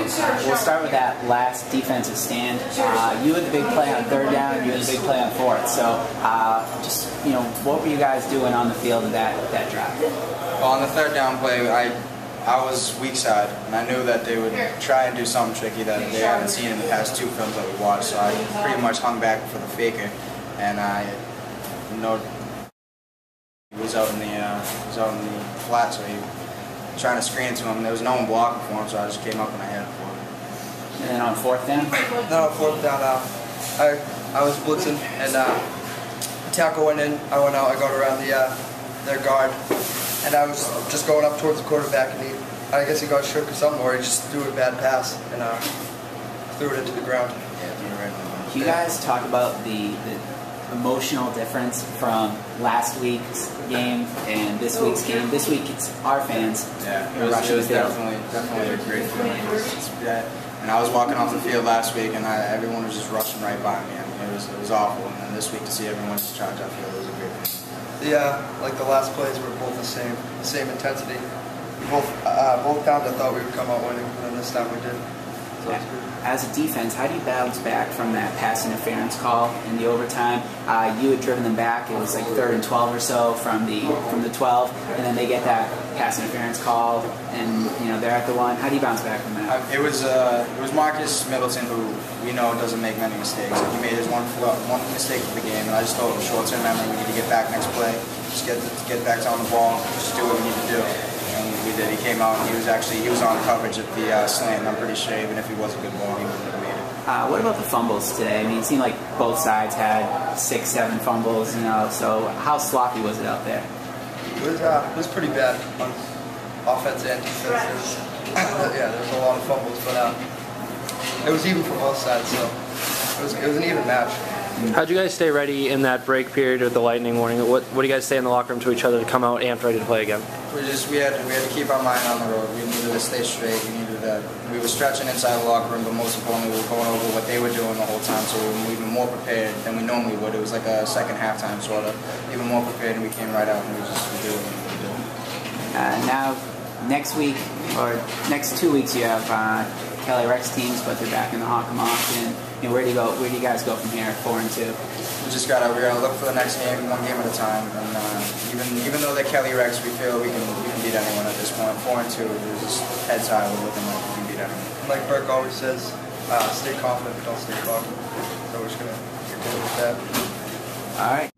we'll start with that last defensive stand. You had the big play on third down, you had the big play on fourth. So just, what were you guys doing on the field in that drive? Well, on the third down play, I was weak side, and I knew that they would try and do something tricky that they haven't seen in the past two films that we watched. So I pretty much hung back for the faker, and he was out in the flat, so he was trying to screen to him, and there was no one blocking for him, so I just came up and I hit it for him. And then on fourth down? No, on fourth down, I was blitzing, and tackle went in, I went out, I got around their guard, and I was just going up towards the quarterback, and I guess he got shook or something, or he just threw a bad pass, and threw it into the ground. Can you guys talk about the emotional difference from last week's game and this week's game? This week it's our fans. Yeah, it was definitely a great feeling. And I was walking off the field last week, and everyone was just rushing right by me. I mean, it was awful. And then this week to see everyone just charge out field, it was a great feeling. Yeah, like the last plays were both the same intensity. Both times I thought we would come out winning, and then this time we did. So it's good. As a defense, how do you bounce back from that pass interference call in the overtime? You had driven them back. It was like 3rd and 12 or so from the 12, and then they get that pass interference call, and they're at the 1. How do you bounce back from that? It was Marcus Middleton, who we know doesn't make many mistakes. He made his one mistake of the game, and I just told him short-term memory. We need to get back next play. Just get back on the ball. Just do what we need to do. We did. He came out and he was on coverage at the slant, and I'm pretty sure even if he was a good ball, he wouldn't have made it. What about the fumbles today? I mean, it seemed like both sides had 6, 7 fumbles, so how sloppy was it out there? It was pretty bad on offense and defense. There was a lot of fumbles, but it was even for both sides, so it was an even match. How'd you guys stay ready in that break period with the lightning warning? What do you guys say in the locker room to each other to come out amped ready to play again? We had to keep our mind on the road. We needed to stay straight. We were stretching inside the locker room, but most importantly, we were going over what they were doing the whole time, so we were even more prepared than we normally would. It was like a second halftime sort of, even more prepared, and we came right out and we did what we were doing. Now, next week or next 2 weeks, you have Kelly Rex teams, but they're back in the Hockomock. And where do you go? Where do you guys go from here? 4-2. We're gonna look for the next game, one game at a time. And even though they're Kelly Rex, we feel we can beat anyone at this point. 4-2, we're just heads high. We're looking like we can beat anyone. Like Burke always says, stay confident, but don't stay cocky. So we're just gonna continue with that. All right.